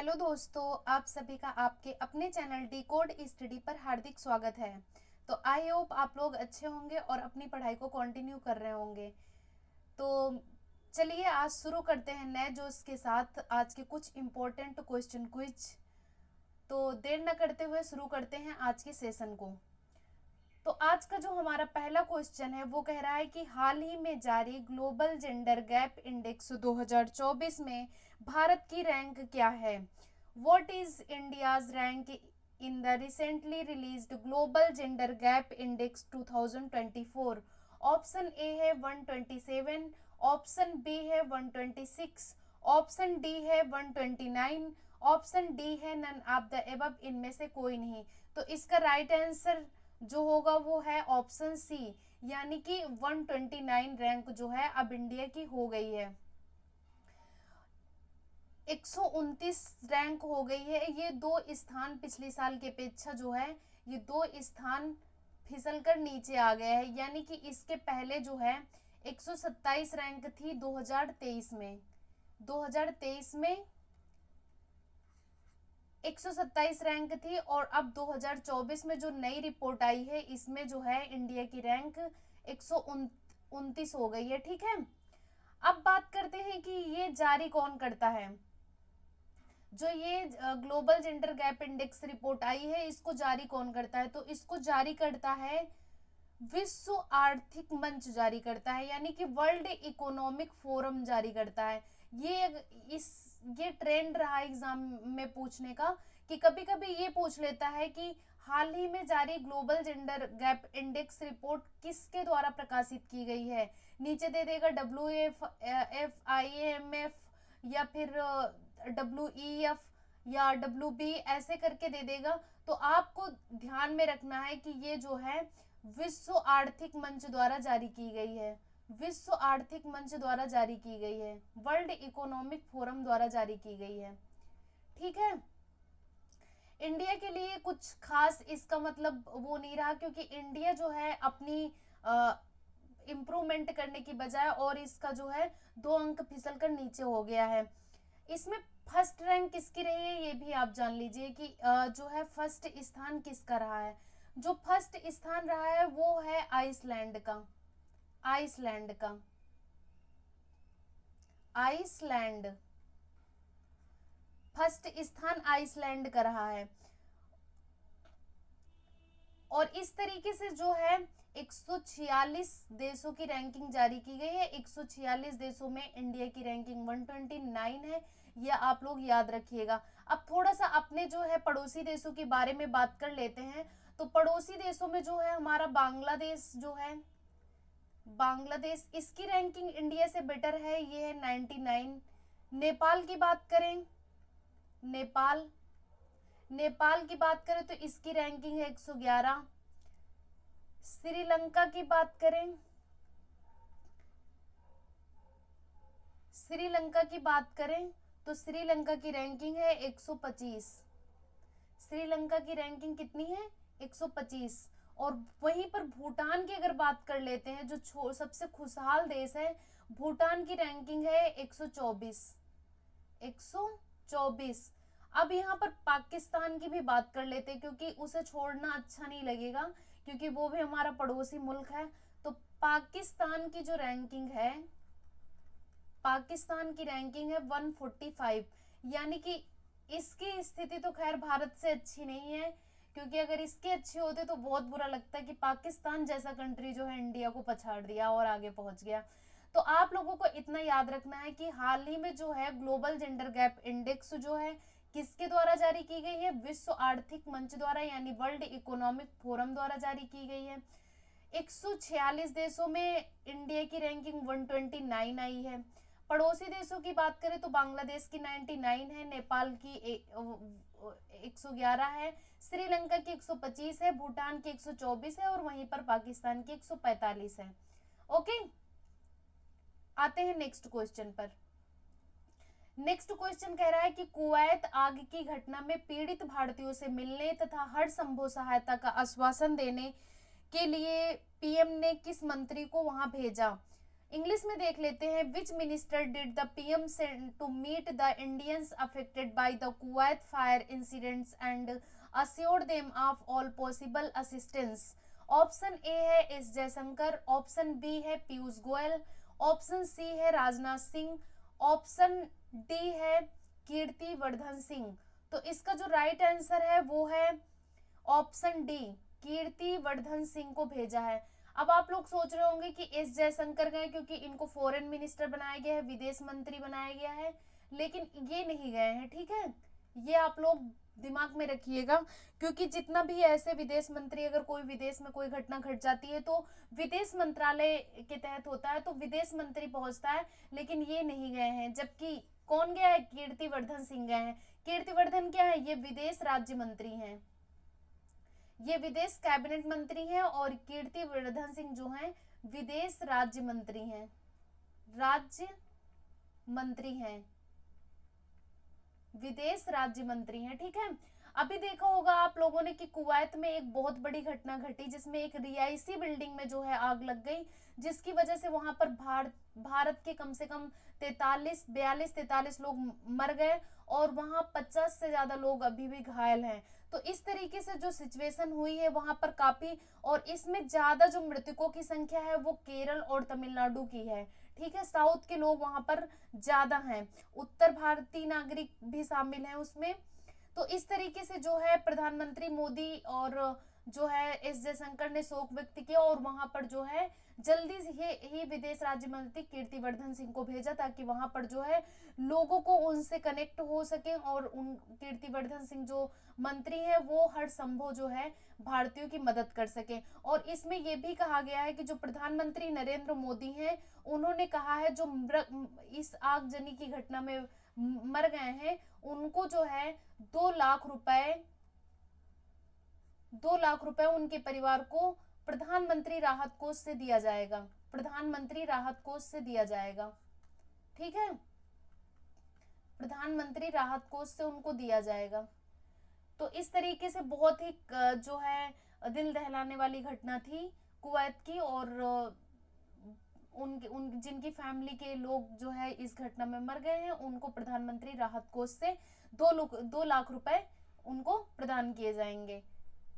Hello दोस्तों, आप सभी का आपके अपने चैनल डी कोड स्टडी पर हार्दिक स्वागत है। तो आई होप आप लोग अच्छे होंगे और अपनी पढ़ाई को कंटिन्यू कर रहे होंगे। तो चलिए आज शुरू करते हैं नए जोश के साथ आज के कुछ इम्पोर्टेंट क्वेश्चन क्विज। तो देर न करते हुए शुरू करते हैं आज के सेशन को। तो आज का जो हमारा पहला क्वेश्चन है वो कह रहा है कि हाल ही में जारी ग्लोबल जेंडर गैप इंडेक्स 2024 में भारत की रैंक क्या है? What is India's rank in the recently released global gender gap index 2024? Option A है 127, ऑप्शन बी है 126, ऑप्शन डी है 129, ऑप्शन डी है नन ऑफ द एबव, इनमें से कोई नहीं। तो इसका राइट आंसर जो होगा वो है ऑप्शन सी, यानी कि 129 रैंक जो है अब इंडिया की हो गई है। 129 रैंक हो गई है। ये 2 स्थान पिछले साल के अपेक्षा जो है ये 2 स्थान फिसल कर नीचे आ गया है, यानी कि इसके पहले जो है 127 रैंक थी 2023 में। 2023 में 127 रैंक थी और अब 2024 में जो नई रिपोर्ट आई है इसमें जो है इंडिया की रैंक 129 हो गई है। ठीक है, अब बात करते हैं कि ये जारी कौन करता है। जो ये global gender gap index report आई है इसको जारी कौन करता है? तो इसको जारी करता है विश्व आर्थिक मंच जारी करता है, यानी कि वर्ल्ड इकोनॉमिक फोरम जारी करता है। ये ट्रेंड रहा एग्जाम में पूछने का कि कभी कभी ये पूछ लेता है कि हाल ही में जारी global gender gap index report किसके द्वारा प्रकाशित की गई है। नीचे दे देगा WFIMF या फिर WEF या WB, ऐसे करके दे देगा। तो आपको ध्यान में रखना है कि ये जो है विश्व आर्थिक मंच द्वारा जारी की गई है। विश्व आर्थिक मंच द्वारा जारी की गई है, वर्ल्ड इकोनॉमिक फोरम द्वारा जारी की गई है। ठीक है, इंडिया के लिए कुछ खास इसका मतलब वो नहीं रहा, क्योंकि इंडिया जो है अपनी इम्प्रूवमेंट करने की बजाय और इसका जो है 2 अंक फिसल कर नीचे हो गया है। इसमें फर्स्ट रैंक किसकी रही है ये भी आप जान लीजिए कि जो है फर्स्ट स्थान किसका रहा है। जो फर्स्ट स्थान रहा है वो है आइसलैंड का। आइसलैंड का, आइसलैंड फर्स्ट स्थान आइसलैंड का रहा है। और इस तरीके से जो है 146 देशों की रैंकिंग जारी की गई है। 146 देशों में इंडिया की रैंकिंग 129 है, यह आप लोग याद रखिएगा। अब थोड़ा सा अपने जो है पड़ोसी देशों के बारे में बात कर लेते हैं। तो पड़ोसी देशों में जो है हमारा बांग्लादेश जो है, बांग्लादेश इसकी रैंकिंग इंडिया से बेटर है, ये है 99। नेपाल की बात करें, नेपाल नेपाल की बात करें तो इसकी रैंकिंग है 111। श्रीलंका की बात करें, श्रीलंका की बात करें तो श्रीलंका की रैंकिंग है 125। श्रीलंका की रैंकिंग कितनी है? 125। और वहीं पर भूटान की अगर बात कर लेते हैं जो सबसे खुशहाल देश है, भूटान की रैंकिंग है 124। 124। अब यहाँ पर पाकिस्तान की भी बात कर लेते हैं, क्योंकि उसे छोड़ना अच्छा नहीं लगेगा, क्योंकि वो भी हमारा पड़ोसी मुल्क है। तो पाकिस्तान की जो रैंकिंग है, पाकिस्तान की रैंकिंग है 145, यानी कि इसकी स्थिति तो खैर भारत से अच्छी नहीं है, क्योंकि अगर इसके अच्छे होते तो बहुत बुरा लगता है कि पाकिस्तान जैसा कंट्री जो है इंडिया को पछाड़ दिया और आगे पहुंच गया। तो आप लोगों को इतना याद रखना है कि हाल ही में जो है ग्लोबल जेंडर गैप इंडेक्स जो है किसके द्वारा जारी की गई है? विश्व आर्थिक मंच द्वारा, यानी वर्ल्ड इकोनॉमिक फोरम द्वारा जारी की गई है। 146 देशों में इंडिया की रैंकिंग 129 आई है। पड़ोसी देशों की बात करें तो बांग्लादेश की 99 है, नेपाल की 111 है, श्रीलंका की 125 है, भूटान की 124 है और वहीं पर पाकिस्तान की 145 है। ओके, आते हैं नेक्स्ट क्वेश्चन पर। नेक्स्ट क्वेश्चन कह रहा है कि कुवैत आग की घटना में पीड़ित भारतीयों से मिलने तथा हर संभव सहायता का आश्वासन देने के लिए पीएम ने किस मंत्री को वहां भेजा? इंग्लिश में देख लेते हैं। Which minister did the PM send to meet the Indians affected by the Kuwait fire incidents and assured them of all possible assistance? Option ए है एस जयशंकर, ऑप्शन बी है पीयूष गोयल, ऑप्शन सी है राजनाथ सिंह, ऑप्शन डी है कीर्ति वर्धन सिंह। तो इसका जो right answer है वो है ऑप्शन डी, कीर्ति वर्धन सिंह को भेजा है। अब आप लोग सोच रहे होंगे कि एस जयशंकर गए क्योंकि इनको फॉरेन मिनिस्टर बनाया गया है, विदेश मंत्री बनाया गया है, लेकिन ये नहीं गए हैं, ठीक है। ये आप लोग दिमाग में रखिएगा, क्योंकि जितना भी ऐसे विदेश मंत्री, अगर कोई विदेश में कोई घटना घट जाती है तो विदेश मंत्रालय के तहत होता है, तो विदेश मंत्री पहुंचता है, लेकिन ये नहीं गए हैं। जबकि कौन गया है? कीर्तिवर्धन सिंह गए हैं। कीर्तिवर्धन क्या है? ये विदेश राज्य मंत्री हैं, ये विदेश कैबिनेट मंत्री हैं, और कीर्तिवर्धन सिंह जो हैं विदेश राज्य मंत्री हैं, राज्य मंत्री हैं, विदेश राज्य मंत्री हैं, ठीक है। अभी देखा होगा आप लोगों ने कि कुवैत में एक बहुत बड़ी घटना घटी, जिसमें एक रिहायशी बिल्डिंग में जो है आग लग गई, जिसकी वजह से वहां पर भारत के कम से कम 43 लोग मर गए, और वहां 50 से ज्यादा लोग अभी भी घायल हैं। तो इस तरीके से जो सिचुएशन हुई है वहां पर काफी, और इसमें ज्यादा जो मृतकों की संख्या है वो केरल और तमिलनाडु की है, ठीक है। साउथ के लोग वहां पर ज्यादा हैं, उत्तर भारतीय नागरिक भी शामिल हैं उसमें। तो इस तरीके से जो है प्रधानमंत्री मोदी और जो है एस जयशंकर ने शोक व्यक्त किया, और वहां पर जो है जल्दी ही विदेश राज्य मंत्री कीर्तिवर्धन सिंह को भेजा, ताकि वहां पर जो है लोगों को उनसे कनेक्ट हो सके, और उन कीर्तिवर्धन सिंह जो मंत्री हैं वो हर संभव जो है भारतीयों की मदद कर सके। और इसमें यह भी कहा गया है कि जो प्रधानमंत्री नरेंद्र मोदी हैं, उन्होंने कहा है जो इस आगजनी की घटना में मर गए हैं, उनको जो है 2 लाख रुपए उनके परिवार को प्रधानमंत्री राहत कोष से दिया जाएगा, प्रधानमंत्री राहत कोष से दिया जाएगा, ठीक है। प्रधानमंत्री राहत कोष से उनको दिया जाएगा। तो इस तरीके से बहुत ही जो है दिल दहलाने वाली घटना थी कुवैत की, और उन जिनकी फैमिली के लोग जो है इस घटना में मर गए हैं, उनको प्रधानमंत्री राहत कोष से 2 लाख रुपए उनको प्रदान किए जाएंगे।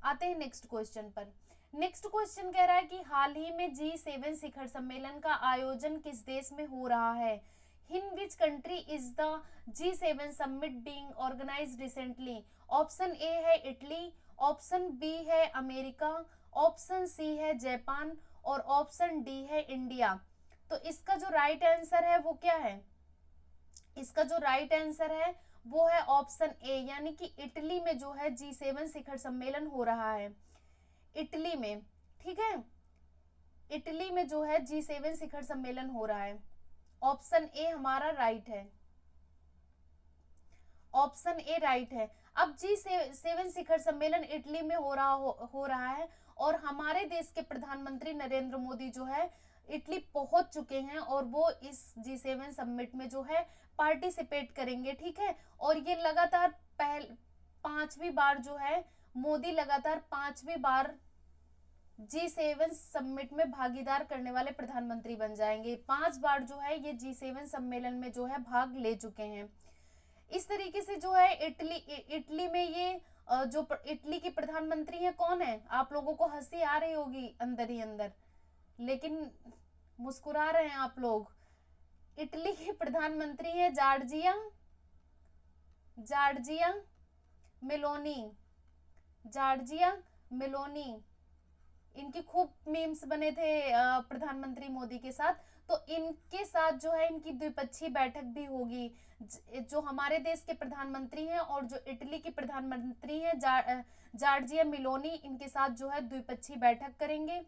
आते हैं नेक्स्ट क्वेश्चन पर। नेक्स्ट क्वेश्चन कह रहा है कि हाल ही में G7 शिखर सम्मेलन का आयोजन किस देश में हो रहा है? In which country is the G7 summit being organised recently? Option ए है इटली, ऑप्शन बी है अमेरिका, ऑप्शन सी है जापान, और ऑप्शन डी है इंडिया। तो इसका जो राइट आंसर है वो क्या है? इसका जो राइट आंसर है वो है ऑप्शन ए, यानी कि इटली में जो है G7 शिखर सम्मेलन हो रहा है, इटली में, ठीक है। इटली में जो है G7 शिखर सम्मेलन हो रहा है। ऑप्शन ए हमारा राइट है, ऑप्शन ए राइट है। अब G7 शिखर सम्मेलन इटली में हो रहा है, और हमारे देश के प्रधानमंत्री नरेंद्र मोदी जो है इटली पहुंच चुके हैं, और वो इस G7 समिट में जो है पार्टिसिपेट करेंगे, ठीक है। और ये लगातार 5वीं बार जो है मोदी लगातार 5वीं बार G7 समिट में भागीदार करने वाले प्रधानमंत्री बन जाएंगे। 5 बार जो है ये G7 सम्मेलन में जो है भाग ले चुके हैं। इस तरीके से जो है इटली में ये जो इटली की प्रधानमंत्री है कौन है? आप लोगों को हंसी आ रही होगी अंदर ही अंदर, लेकिन मुस्कुरा रहे हैं आप लोग। इटली की प्रधानमंत्री है जॉर्जिया मेलोनी। इनकी खूब मीम्स बने थे प्रधानमंत्री मोदी के साथ। तो इनके साथ जो है इनकी द्विपक्षीय बैठक भी होगी। जो हमारे देश के प्रधानमंत्री हैं और जो इटली की प्रधानमंत्री हैं जॉर्जिया मेलोनी, इनके साथ जो है द्विपक्षीय बैठक करेंगे।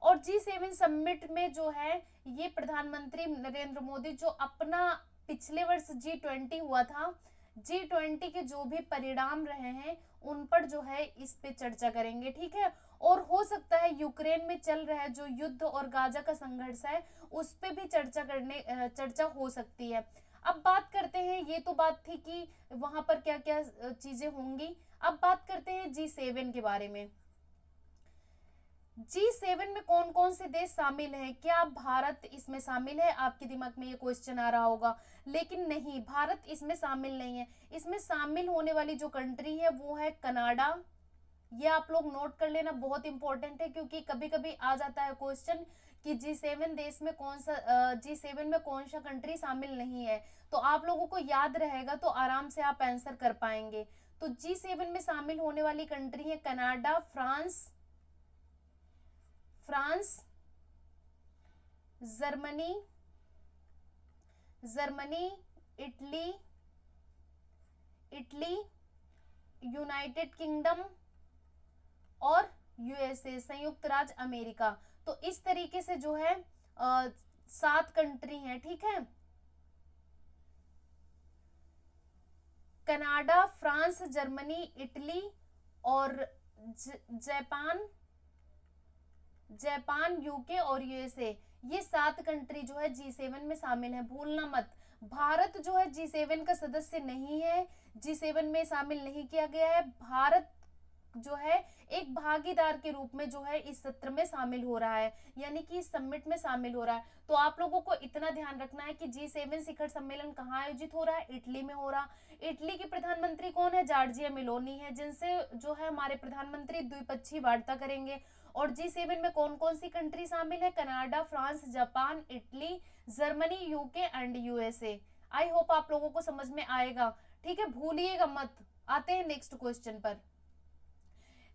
और G7 समिट में जो है ये प्रधानमंत्री नरेंद्र मोदी जो अपना पिछले वर्ष G20 हुआ था, G20 के जो भी परिणाम रहे हैं उन पर जो है इस पे चर्चा करेंगे, ठीक है। और हो सकता है यूक्रेन में चल रहा है जो युद्ध और गाजा का संघर्ष है उस पे भी चर्चा हो सकती है। अब बात करते हैं, ये तो बात थी कि वहां पर क्या क्या चीजें होंगी। अब बात करते हैं G7 के बारे में। G7 में कौन कौन से देश शामिल हैं? क्या भारत इसमें शामिल है? आपके दिमाग में ये क्वेश्चन आ रहा होगा, लेकिन नहीं, भारत इसमें शामिल नहीं है। इसमें शामिल होने वाली जो कंट्री है वो है कनाडा। ये आप लोग नोट कर लेना, बहुत इंपॉर्टेंट है, क्योंकि कभी कभी आ जाता है क्वेश्चन कि G7 देश में कौन सा G7 में कौन सा कंट्री शामिल नहीं है। तो आप लोगों को याद रहेगा तो आराम से आप आंसर कर पाएंगे। तो G7 में शामिल होने वाली कंट्री है Canada, France, Germany, Italy, United kingdom और यूएसए, संयुक्त राज्य अमेरिका। तो इस तरीके से जो है 7 कंट्री हैं, ठीक है। कनाडा, फ्रांस, जर्मनी, इटली और जापान, यूके और यूएसए, ये 7 कंट्री जो है G7 में शामिल है। भूलना मत, भारत जो है G7 का सदस्य नहीं है, G7 में शामिल नहीं किया गया है। भारत जो है एक भागीदार के रूप में जो है इस सत्र में शामिल हो रहा है, यानी कि इस समिट में शामिल हो रहा है। तो आप लोगों को इतना ध्यान रखना है कि G7 शिखर सम्मेलन कहाँ आयोजित हो रहा है? इटली में हो रहा। इटली के प्रधानमंत्री कौन है? जॉर्जिया मेलोनी है, जिनसे जो है हमारे प्रधानमंत्री द्विपक्षीय वार्ता करेंगे। और G7 में कौन कौन सी कंट्री शामिल है? Canada, France, Japan, Italy, Germany, UK and USA. I hope आप लोगों को समझ में आएगा, ठीक है, भूलिएगा मत। आते हैं नेक्स्ट क्वेश्चन पर।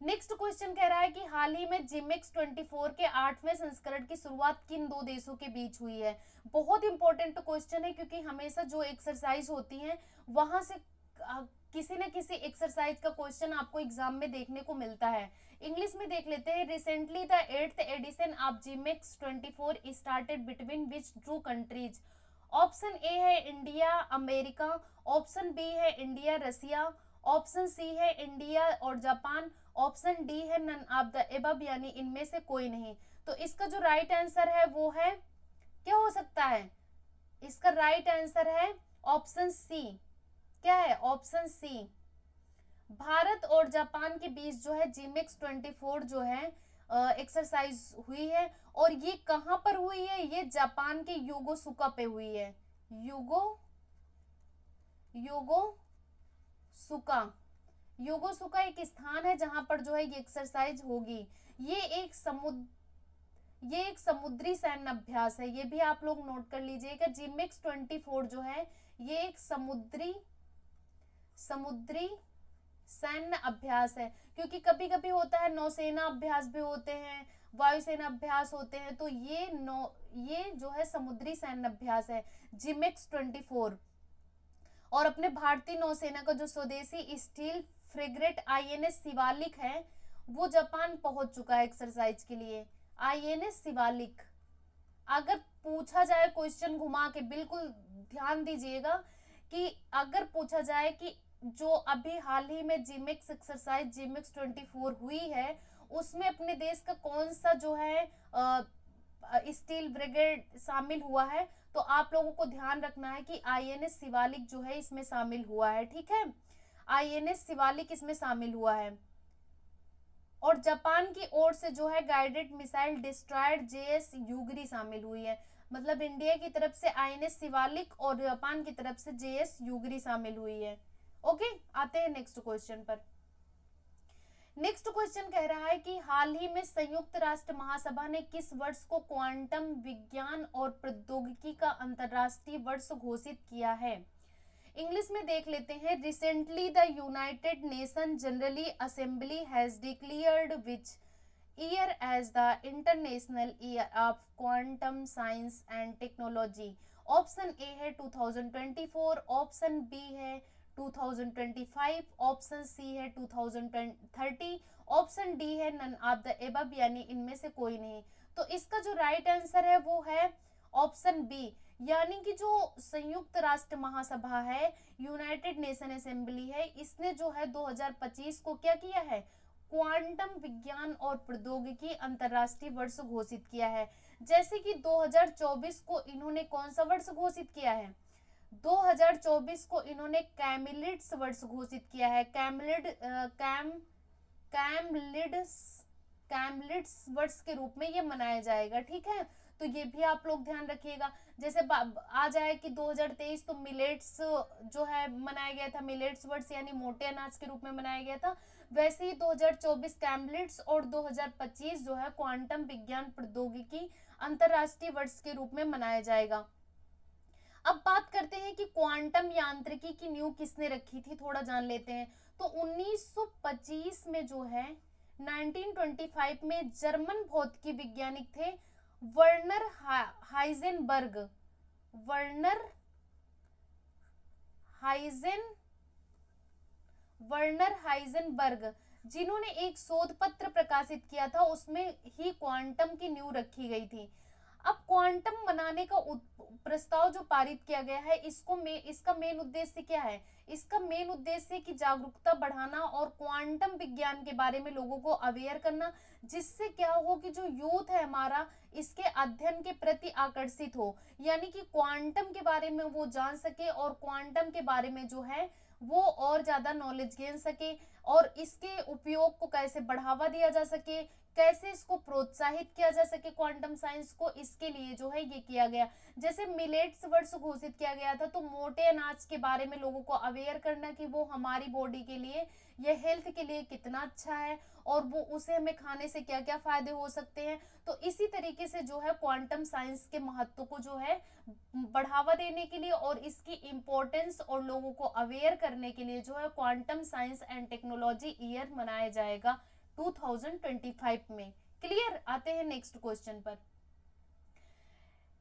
नेक्स्ट क्वेश्चन कह रहा है कि हाल ही में जिमिक्स 24 के 8वें संस्करण की शुरुआत किन 2 देशों के बीच हुई है? बहुत इंपॉर्टेंट क्वेश्चन है, क्योंकि हमेशा जो एक्सरसाइज होती है वहां से किसी न किसी एक्सरसाइज का क्वेश्चन आपको एग्जाम में देखने को मिलता है। इंग्लिश में देख लेते हैं। Recently the 8th edition of JIMEX 24 started between which 2 countries? Option ए है इंडिया अमेरिका, ऑप्शन बी है इंडिया रसिया, ऑप्शन सी है इंडिया और जापान, ऑप्शन डी है नन ऑफ द एबव, यानी इनमें से कोई नहीं। तो इसका जो राइट आंसर है वो है, क्या हो सकता है? इसका राइट आंसर है ऑप्शन सी। क्या है? Option C. भारत और जापान के बीच जो है जिमिक्स 24 जो है एक्सरसाइज हुई है। और ये कहां पर हुई है? ये जापान के योगोसुका पे हुई है। योगोसुका, योगोसुका एक स्थान है जहां पर जो है ये एक्सरसाइज होगी। ये एक समुद्री सैन्य अभ्यास है, ये भी आप लोग नोट कर लीजिएगा। जिमिक्स 24 जो है ये एक समुद्री सैन्य अभ्यास है, क्योंकि कभी कभी होता है नौसेना अभ्यास भी होते हैं, वायुसेना अभ्यास होते हैं। तो ये जो है समुद्री सैन्य अभ्यास है जिमिक्स 24। और अपने भारतीय नौसेना का जो स्वदेशी स्टील फ्रिगेट INS शिवालिक है वो जापान पहुंच चुका है एक्सरसाइज के लिए। INS शिवालिक, अगर पूछा जाए क्वेश्चन घुमा के, बिल्कुल ध्यान दीजिएगा कि अगर पूछा जाए कि जो अभी हाल ही में जिमिक्स एक्सरसाइज जिमिक्स 24 हुई है उसमें अपने देश का कौन सा जो है स्टील ब्रिगेड शामिल हुआ है, तो आप लोगों को ध्यान रखना है कि INS शिवालिक जो है इसमें शामिल हुआ है, ठीक है। INS शिवालिक इसमें शामिल हुआ है। और जापान की ओर से जो है गाइडेड मिसाइल डिस्ट्रॉयर JS यूगरी शामिल हुई है। मतलब इंडिया की तरफ से INS शिवालिक और जापान की तरफ से JS यूगरी शामिल हुई है। ओके, आते हैं नेक्स्ट क्वेश्चन पर। नेक्स्ट क्वेश्चन कह रहा है कि हाल ही में संयुक्त राष्ट्र महासभा ने किस वर्ष को क्वांटम विज्ञान और प्रौद्योगिकी का अंतरराष्ट्रीय वर्ष घोषित किया है? इंग्लिश में देख लेते हैं। Recently the United Nation generally assembly has declared which year as the international year of quantum science and technology? Option ए है 2024, ऑप्शन बी है 2025, ऑप्शन सी है 2030, ऑप्शन डी है नन ऑफ द एबव, यानी इनमें से कोई नहीं। तो इसका जो राइट आंसर है वो है ऑप्शन बी, यानी कि जो संयुक्त राष्ट्र महासभा है, यूनाइटेड नेशन असेंबली है, इसने जो है 2025 को क्या किया है? क्वांटम विज्ञान और प्रौद्योगिकी अंतरराष्ट्रीय वर्ष घोषित किया है। जैसे कि 2024 को इन्होंने कौन सा वर्ष घोषित किया है? 2024 को इन्होंने कैमिलिड्स वर्ष घोषित किया है। कैमलिड्स कैम्बलिड्स वर्ष के रूप में ये मनाया जाएगा। ठीक है, तो ये भी आप लोग ध्यान रखिएगा। जैसे आ जाए कि 2023 तो मिलेट्स जो है मनाया गया था, मिलेट्स वर्ष यानी मोटे अनाज के रूप में मनाया गया था। वैसे ही 2024 कैम्बलिड्स और 2025 जो है क्वांटम विज्ञान प्रौद्योगिकी अंतरराष्ट्रीय वर्ष के रूप में मनाया जाएगा। अब बात करते हैं कि क्वांटम यांत्रिकी की नींव किसने रखी थी, थोड़ा जान लेते हैं। तो 1925 में जो है 1925 में जर्मन भौतिकी वैज्ञानिक थे वर्नर हाइजेनबर्ग, वर्नर हाइजेनबर्ग, जिन्होंने एक शोध पत्र प्रकाशित किया था, उसमें ही क्वांटम की नींव रखी गई थी। अब क्वांटम बनाने का प्रस्ताव जो पारित किया गया है, इसका मेन उद्देश्य क्या है? इसका मेन उद्देश्य कि जागरूकता बढ़ाना और क्वांटम विज्ञान के बारे में लोगों को अवेयर करना, जिससे क्या हो कि जो यूथ है हमारा इसके अध्ययन के प्रति आकर्षित हो, यानी कि क्वांटम के बारे में वो जान सके और क्वांटम के बारे में जो है वो और ज्यादा नॉलेज गेन सके, और इसके उपयोग को कैसे बढ़ावा दिया जा सके, कैसे इसको प्रोत्साहित किया जा सके क्वांटम साइंस को, इसके लिए जो है ये किया गया। जैसे मिलेट्स वर्ष घोषित किया गया था, तो मोटे अनाज के बारे में लोगों को अवेयर करना कि वो हमारी बॉडी के लिए, ये हेल्थ के लिए कितना अच्छा है और वो उसे हमें खाने से क्या क्या फायदे हो सकते हैं। तो इसी तरीके से जो है क्वांटम साइंस के महत्व को जो है बढ़ावा देने के लिए और इसकी इंपॉर्टेंस और लोगों को अवेयर करने के लिए जो है quantum science and technology year मनाया जाएगा 2025 में। क्लियर? आते हैं नेक्स्ट क्वेश्चन पर।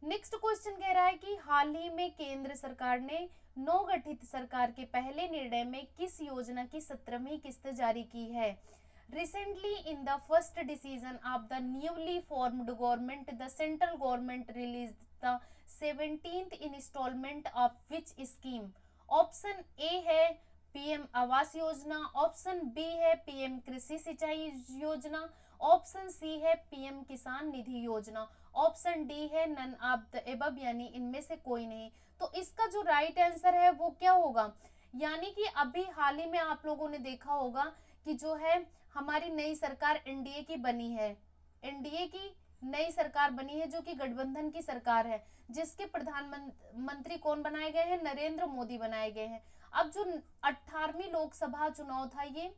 नेक्स्ट क्वेश्चन कह रहा है कि हाल ही में केंद्र सरकार ने नवगठित सरकार के पहले निर्णय में किस योजना की 17वीं किस्त जारी की है? Recently, in the first decision of the newly formed government, the central government released the 17th installment of which scheme? Option A है PM Awas Yojana, option B है पीएम कृषि सिंचाई योजना, ऑप्शन सी है पीएम किसान निधि योजना, ऑप्शन डी है none of the above, यानी इनमें से कोई नहीं। तो इसका जो राइट आंसर है वो क्या होगा? यानी कि अभी हाल ही में आप लोगों ने देखा होगा कि जो है हमारी नई सरकार एनडीए की बनी है, एनडीए की नई सरकार बनी है जो कि गठबंधन की सरकार है, जिसके प्रधानमंत्री कौन बनाए गए हैं? नरेंद्र मोदी बनाए गए हैं। अब जो 18वीं लोकसभा चुनाव था, ये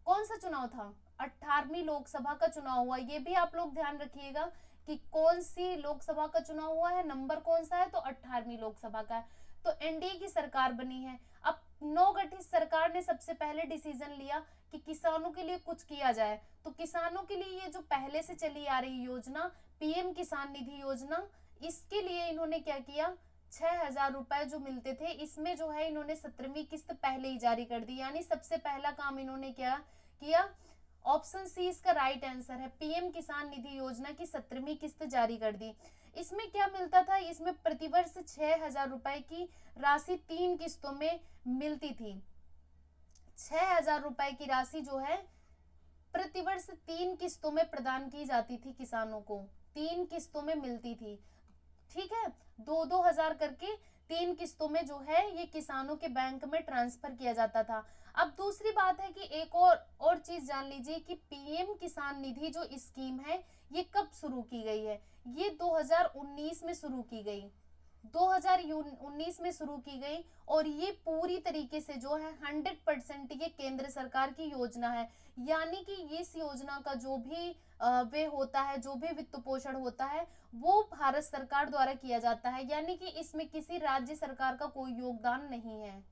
कौन सा चुनाव था? 18वीं लोकसभा का चुनाव हुआ। ये भी आप लोग ध्यान रखिएगा कि कौन सी लोकसभा का चुनाव हुआ है, नंबर कौन सा है, तो 18वीं लोकसभा का है। तो एनडीए की सरकार बनी है। अब नवगठित सरकार ने सबसे पहले डिसीजन लिया कि किसानों के लिए कुछ किया जाए, तो किसानों के लिए ये जो पहले से चली आ रही योजना पीएम किसान निधि योजना, इसके लिए इन्होंने क्या किया? 6,000 रुपए जो मिलते थे, इसमें जो है इन्होंने 17वीं किस्त पहले ही जारी कर दी। यानी सबसे पहला काम इन्होंने क्या किया? ऑप्शन सी इसका राइट आंसर है, पीएम किसान निधि योजना की 17वीं किस्त जारी कर दी। इसमें क्या मिलता था? इसमें प्रतिवर्ष 6,000 रुपए की राशि 3 किस्तों में मिलती थी। 6,000 रुपए की राशि जो है प्रतिवर्ष 3 किस्तों में प्रदान की जाती थी किसानों को, 3 किस्तों में मिलती थी। ठीक है, 2-2 हजार करके 3 किस्तों में जो है ये किसानों के बैंक में ट्रांसफर किया जाता था। अब दूसरी बात है कि एक और चीज जान लीजिए कि पीएम किसान निधि जो स्कीम है ये कब शुरू की गई है? ये 2019 में शुरू की गई, 2019 में शुरू की गई, और ये पूरी तरीके से जो है 100% ये केंद्र सरकार की योजना है। यानी कि इस योजना का जो भी वे होता है, जो भी वित्त पोषण होता है, वो भारत सरकार द्वारा किया जाता है। यानी कि इसमें किसी राज्य सरकार का कोई योगदान नहीं है,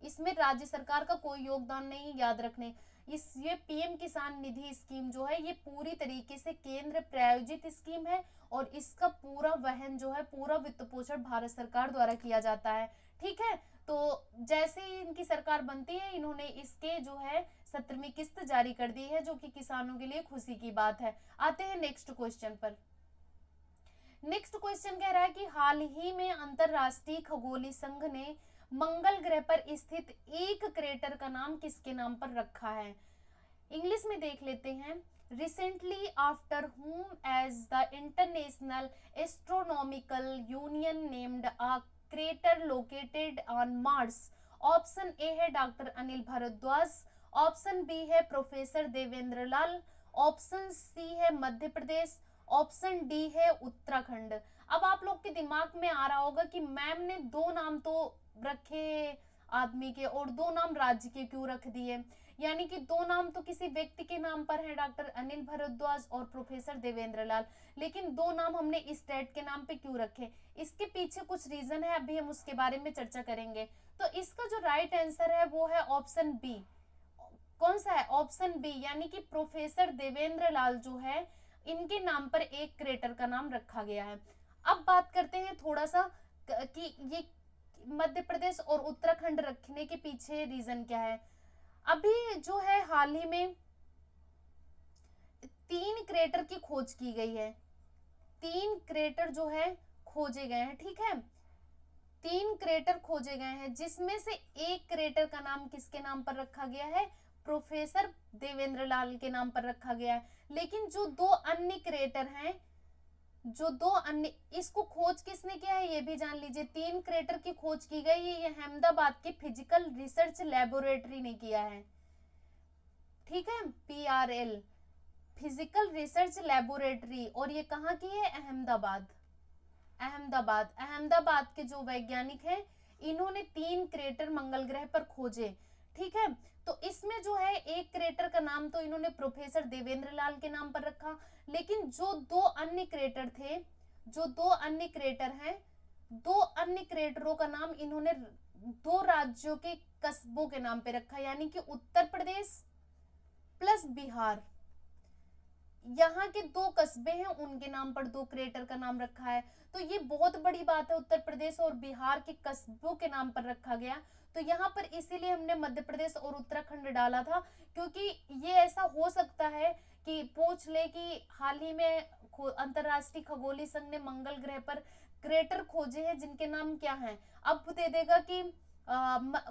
इसमें राज्य सरकार का कोई योगदान नहीं, याद रखने। ये पीएम किसान निधि स्कीम जो है ये पूरी तरीके से केंद्र प्रायोजित स्कीम है और इसका पूरा वहन जो है, पूरा वित्त पोषण भारत सरकार द्वारा किया जाता है। ठीक है, तो जैसे ही इनकी सरकार बनती है, इन्होंने इसके जो है 17वीं किस्त जारी कर दी है, जो कि किसानों के लिए खुशी की बात है। आते हैं नेक्स्ट क्वेश्चन पर। नेक्स्ट क्वेश्चन कह रहा है कि हाल ही में अंतरराष्ट्रीय खगोलीय संघ ने मंगल ग्रह पर स्थित एक क्रेटर का नाम किसके नाम पर रखा है? इंग्लिश में देख लेते हैं। Recently after whom as the International Astronomical Union named a crater located on Mars? Option ए है doctor Anil Bhardwaj, option B है professor Devendra Lal, option C है मध्य प्रदेश, ऑप्शन डी है उत्तराखंड। अब आप लोग के दिमाग में आ रहा होगा कि मैम ने दो नाम तो रखे आदमी के और दो नाम राज्य के क्यों रख दिए, यानी कि दो नाम तो किसी व्यक्ति के नाम पर है, डॉक्टर अनिल भारद्वाज और प्रोफेसर देवेंद्र लाल, लेकिन दो नाम हमने स्टेट के नाम पे क्यों रखे। इसके पीछे कुछ रीजन है, अभी हम उसके बारे में चर्चा करेंगे। तो इसका जो राइट आंसर है वो है ऑप्शन बी। कौन सा है? ऑप्शन बी, यानी कि प्रोफेसर देवेंद्र लाल जो है इनके नाम पर एक क्रेटर का नाम रखा गया है। अब बात करते हैं थोड़ा सा कि ये मध्य प्रदेश और उत्तराखंड रखने के पीछे रीजन क्या है। अभी जो है हाल ही में 3 क्रेटर की खोज की गई है, 3 क्रेटर जो है खोजे गए हैं, ठीक है, 3 क्रेटर खोजे गए हैं, जिसमें से एक क्रेटर का नाम किसके नाम पर रखा गया है? प्रोफेसर देवेंद्र लाल के नाम पर रखा गया है। लेकिन जो दो अन्य क्रेटर हैं, जो दो अन्य, इसको खोज किसने किया है ये भी जान लीजिए। 3 क्रेटर की खोज की गई है, ये अहमदाबाद की फिजिकल रिसर्च लेबोरेटरी ने किया है, ठीक है, PRL, फिजिकल रिसर्च लेबोरेटरी, और ये कहाँ की है? अहमदाबाद। अहमदाबाद के जो वैज्ञानिक हैं इन्होंने 3 क्रेटर मंगल ग्रह पर खोजे, ठीक है। तो इसमें जो है एक क्रेटर का नाम तो इन्होंने प्रोफेसर देवेंद्र लाल के नाम पर रखा, लेकिन जो दो अन्य क्रेटर थे, जो दो अन्य क्रेटर हैं, दो अन्य क्रेटरों का नाम इन्होंने दो राज्यों के कस्बों के नाम पे रखा, यानी कि उत्तर प्रदेश प्लस बिहार, यहाँ के दो कस्बे हैं उनके नाम पर दो क्रेटर का नाम रखा है। तो ये बहुत बड़ी बात है, उत्तर प्रदेश और बिहार के कस्बों के नाम पर रखा गया। तो यहाँ पर इसीलिए हमने मध्य प्रदेश और उत्तराखंड डाला था, क्योंकि ये ऐसा हो सकता है कि पूछ ले कि हाल ही में अंतरराष्ट्रीय खगोलीय संघ ने मंगल ग्रह पर क्रेटर खोजे हैं जिनके नाम क्या हैं। अब दे देगा कि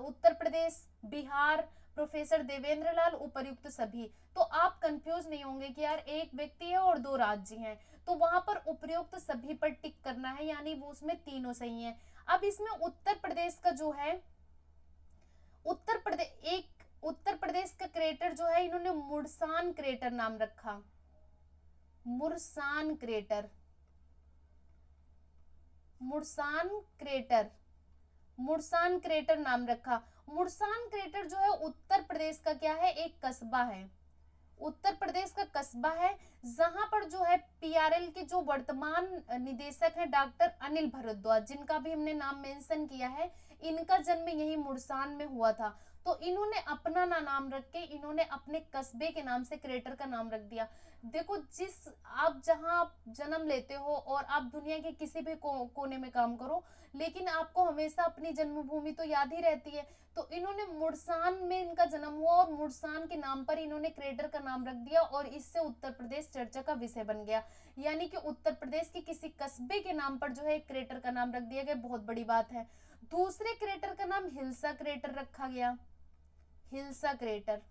उत्तर प्रदेश, बिहार, प्रोफेसर देवेंद्र लाल, उपर्युक्त सभी, तो आप कंफ्यूज नहीं होंगे कि यार एक व्यक्ति है और दो राज्य हैं, तो वहां पर उपर्युक्त सभी पर टिक करना है, यानी वो उसमें तीनों सही हैं। अब इसमें उत्तर प्रदेश का जो है, उत्तर प्रदेश का क्रेटर जो है इन्होंने मुर्सान क्रेटर नाम रखा, मुर्सान क्रेटर, मुर्सान क्रेटर, मुर्सान क्रेटर नाम रखा। मुर्सान क्रेटर जो है उत्तर प्रदेश का क्या है? एक कस्बा है, उत्तर प्रदेश का कस्बा है, जहां पर जो है PRL के जो वर्तमान निदेशक हैं डॉक्टर अनिल भारद्वाज, जिनका भी हमने नाम मेंशन किया है, इनका जन्म यही मुर्सान में हुआ था। तो इन्होंने अपना ना नाम रख के इन्होंने अपने कस्बे के नाम से क्रेटर का नाम रख दिया। देखो, जिस आप जहां जन्म लेते हो और आप दुनिया के किसी भी कोने में काम करो, लेकिन आपको हमेशा अपनी जन्मभूमि तो याद ही रहती है। तो इन्होंने मुर्सान में इनका जन्म हुआ और मुर्सान के नाम पर इन्होंने क्रेटर का नाम रख दिया, और इससे उत्तर प्रदेश चर्चा का विषय बन गया। यानी कि उत्तर प्रदेश के किसी कस्बे के नाम पर जो है क्रेटर का नाम रख दिया गया, बहुत बड़ी बात है। दूसरे क्रेटर का नाम हिल्सा क्रेटर रखा गया, हिल्सा क्रेटर,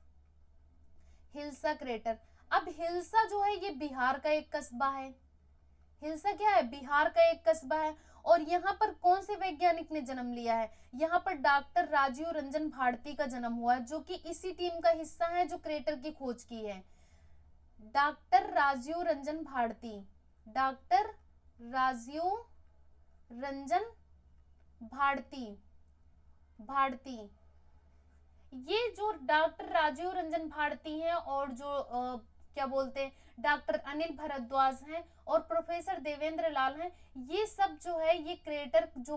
हिल्सा क्रेटर। अब हिल्सा जो है ये बिहार का एक कस्बा है, हिल्सा क्या है? बिहार का एक कस्बा है। और यहाँ पर कौन से वैज्ञानिक ने जन्म लिया है? यहाँ पर डॉक्टर राजीव रंजन भारती का जन्म हुआ है, जो कि इसी टीम का हिस्सा है जो क्रेटर की खोज की है। डॉक्टर राजीव रंजन भारती, डॉक्टर राजीव रंजन भारती, भारती, ये जो डॉक्टर राजीव रंजन भारती हैं और जो क्या बोलते हैं डॉक्टर अनिल भारद्वाज हैं और प्रोफेसर देवेंद्र लाल हैं, ये सब जो है ये क्रेटर जो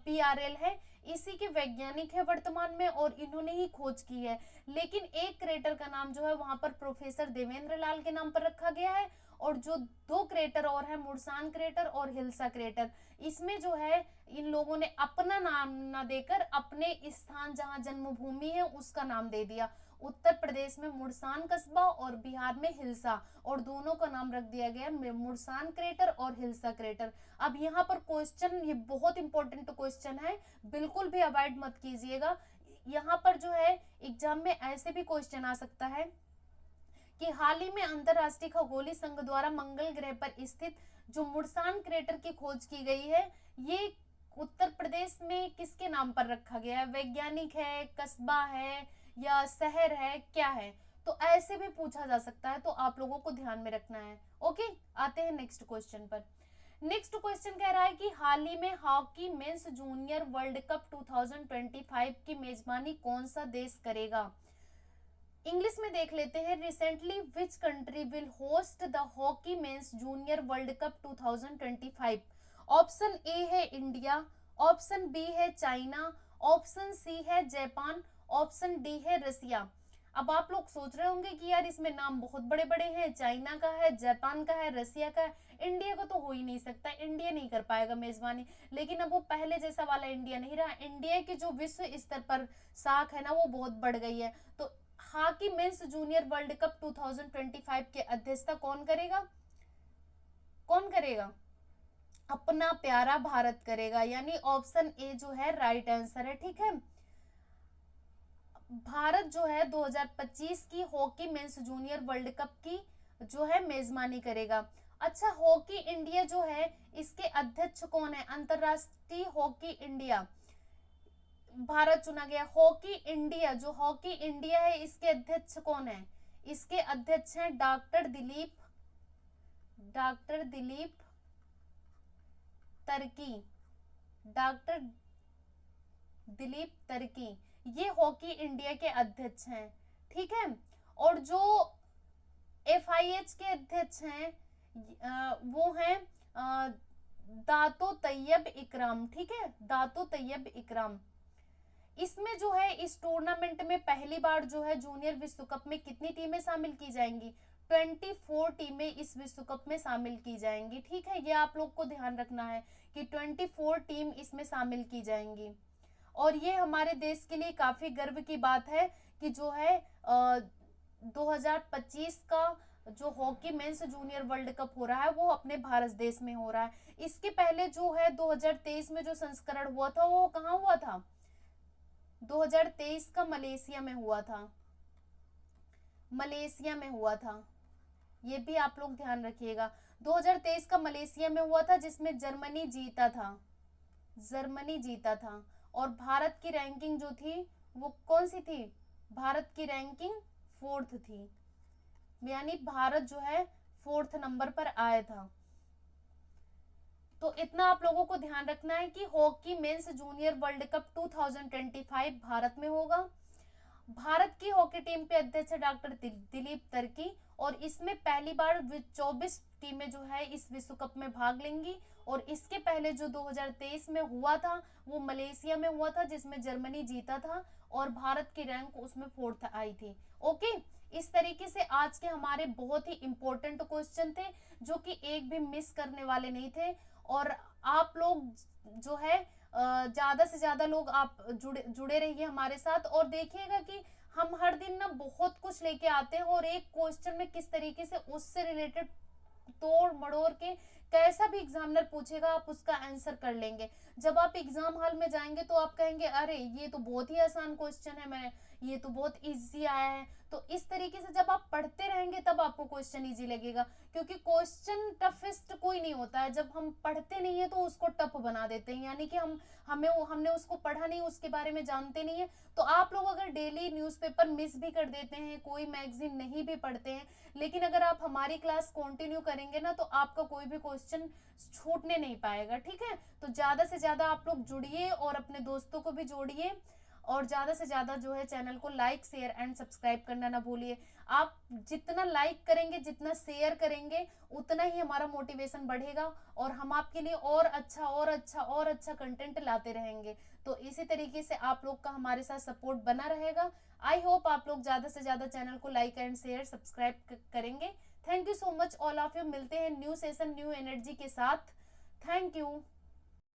PRL है इसी के वैज्ञानिक है वर्तमान में, और इन्होंने ही खोज की है। लेकिन एक क्रेटर का नाम जो है वहां पर प्रोफेसर देवेंद्र लाल के नाम पर रखा गया है, और जो दो क्रेटर और है मुर्सान क्रेटर और हिल्सा क्रेटर, इसमें जो है इन लोगों ने अपना नाम ना देकर अपने स्थान जहां जन्मभूमि है उसका नाम दे दिया। उत्तर प्रदेश में मुर्सान कस्बा और बिहार में हिल्सा, और दोनों का नाम रख दिया गया मुर्सान क्रेटर और हिल्सा क्रेटर। अब यहाँ पर क्वेश्चन, ये बहुत इंपॉर्टेंट क्वेश्चन है, बिल्कुल भी अवॉइड मत कीजिएगा। यहाँ पर जो है एग्जाम में ऐसे भी क्वेश्चन आ सकता है कि हाल ही में अंतरराष्ट्रीय खगोलीय संघ द्वारा मंगल ग्रह पर स्थित जो मुर्सान क्रेटर की खोज की गई है, ये उत्तर प्रदेश में किसके नाम पर रखा गया है? वैज्ञानिक है, कस्बा है, या शहर है, क्या है? तो ऐसे भी पूछा जा सकता है, तो आप लोगों को ध्यान में रखना है। ओके, आते हैं नेक्स्ट क्वेश्चन पर। नेक्स्ट क्वेश्चन कह रहा है कि हाल ही में hockey mains junior world cup 2025 की मेजबानी कौन सा देश करेगा? इंग्लिश में देख लेते हैं। Recently which country will host the hockey mains junior world cup 2025? Option A है इंडिया, ऑप्शन बी है चाइना, ऑप्शन सी है जापान, ऑप्शन डी है रसिया। अब आप लोग सोच रहे होंगे कि यार इसमें नाम बहुत बड़े बड़े हैं, चाइना का है, जापान का है, रसिया का है, इंडिया का तो हो ही नहीं सकता, इंडिया नहीं कर पाएगा मेजबानी। लेकिन अब वो पहले जैसा वाला इंडिया नहीं रहा, इंडिया की जो विश्व स्तर पर साख है ना वो बहुत बढ़ गई है। तो hockey mains junior world cup 2025 की अध्यक्षता कौन करेगा? कौन करेगा? अपना प्यारा भारत करेगा, यानी ऑप्शन ए जो है राइट आंसर है। ठीक है, भारत जो है 2025 की hockey mains junior world cup की जो है मेजबानी करेगा। अच्छा, हॉकी इंडिया जो है इसके अध्यक्ष कौन है? अंतरराष्ट्रीय हॉकी इंडिया, भारत चुना गया। हॉकी इंडिया, जो हॉकी इंडिया है इसके अध्यक्ष कौन है? इसके अध्यक्ष हैं डॉक्टर दिलीप तर्की, डॉक्टर दिलीप तर्की, ये हॉकी इंडिया के अध्यक्ष हैं। ठीक है, और जो FIH के अध्यक्ष हैं वो हैं दातो तैयब इकराम। ठीक है, दातो तैयब इकराम। इसमें जो है इस टूर्नामेंट में पहली बार जो है जूनियर विश्व कप में कितनी टीमें शामिल की जाएंगी? 24 टीमें इस विश्व कप में शामिल की जाएंगी। ठीक है, ये आप लोग को ध्यान रखना है कि 24 टीम इसमें शामिल की जाएंगी। और ये हमारे देश के लिए काफी गर्व की बात है कि जो है 2025 का जो hockey mains junior world cup हो रहा है वो अपने भारत देश में हो रहा है। इसके पहले जो है 2023 में जो संस्करण हुआ था वो कहाँ हुआ था? 2023 का मलेशिया में हुआ था, मलेशिया में हुआ था, ये भी आप लोग ध्यान रखिएगा। 2023 का मलेशिया में हुआ था जिसमें जर्मनी जीता था, जर्मनी जीता था। और भारत की रैंकिंग जो थी वो कौन सी थी? भारत की रैंकिंग 4th थी, यानी भारत जो है 4th नंबर पर आया था। तो इतना आप लोगों को ध्यान रखना है कि hockey mains junior world cup 2025 Bharat में होगा। भारत की हॉकी टीम के अध्यक्ष डॉक्टर दिलीप तर्की, और इसमें पहली बार 24 टीमें जो है इस विश्व कप में भाग लेंगी। और इसके पहले जो 2023 में हुआ था वो मलेशिया में हुआ था जिसमें जर्मनी जीता था और भारत की रैंक उसमें 4th आई थी। ओके, इस तरीके से आज के हमारे बहुत ही इंपॉर्टेंट क्वेश्चन थे जो कि एक भी मिस करने वाले नहीं थे। और आप लोग जो है ज्यादा से ज्यादा लोग आप जुड़े रहिए हमारे साथ और देखिएगा कि हम हर दिन ना बहुत कुछ लेके आते हैं और एक क्वेश्चन में किस तरीके से उससे रिलेटेड तोड़ मड़ोड़ के कैसा भी एग्जामिनर पूछेगा आप उसका आंसर कर लेंगे। जब आप एग्जाम हॉल में जाएंगे तो आप कहेंगे अरे ये तो बहुत ही आसान क्वेश्चन है, मैं ये तो बहुत इजी आया है। तो इस तरीके से जब आप पढ़ते रहेंगे तब आपको क्वेश्चन इजी लगेगा, क्योंकि क्वेश्चन टफेस्ट कोई नहीं होता है, जब हम पढ़ते नहीं है तो उसको टफ बना देते हैं, यानी कि हमने उसको पढ़ा नहीं, उसके बारे में जानते नहीं है। तो आप लोग अगर डेली न्यूज़पेपर मिस भी कर देते हैं, कोई मैगजीन नहीं भी पढ़ते हैं, लेकिन अगर आप हमारी क्लास कंटिन्यू करेंगे ना तो आपका कोई भी क्वेश्चन छूटने नहीं पाएगा। ठीक है, तो ज्यादा से ज्यादा आप लोग जुड़िए और अपने दोस्तों को भी जोड़िए और ज्यादा से ज्यादा जो है चैनल को लाइक शेयर एंड सब्सक्राइब करना ना भूलिए। आप जितना लाइक करेंगे, जितना शेयर करेंगे, उतना ही हमारा मोटिवेशन बढ़ेगा और हम आपके लिए और अच्छा कंटेंट लाते रहेंगे। तो इसी तरीके से आप लोग का हमारे साथ सपोर्ट बना रहेगा। आई होप आप लोग ज्यादा से ज्यादा चैनल को लाइक एंड शेयर सब्सक्राइब करेंगे। Thank you so much all of you. मिलते हैं न्यू सेशन न्यू एनर्जी के साथ। Thank you.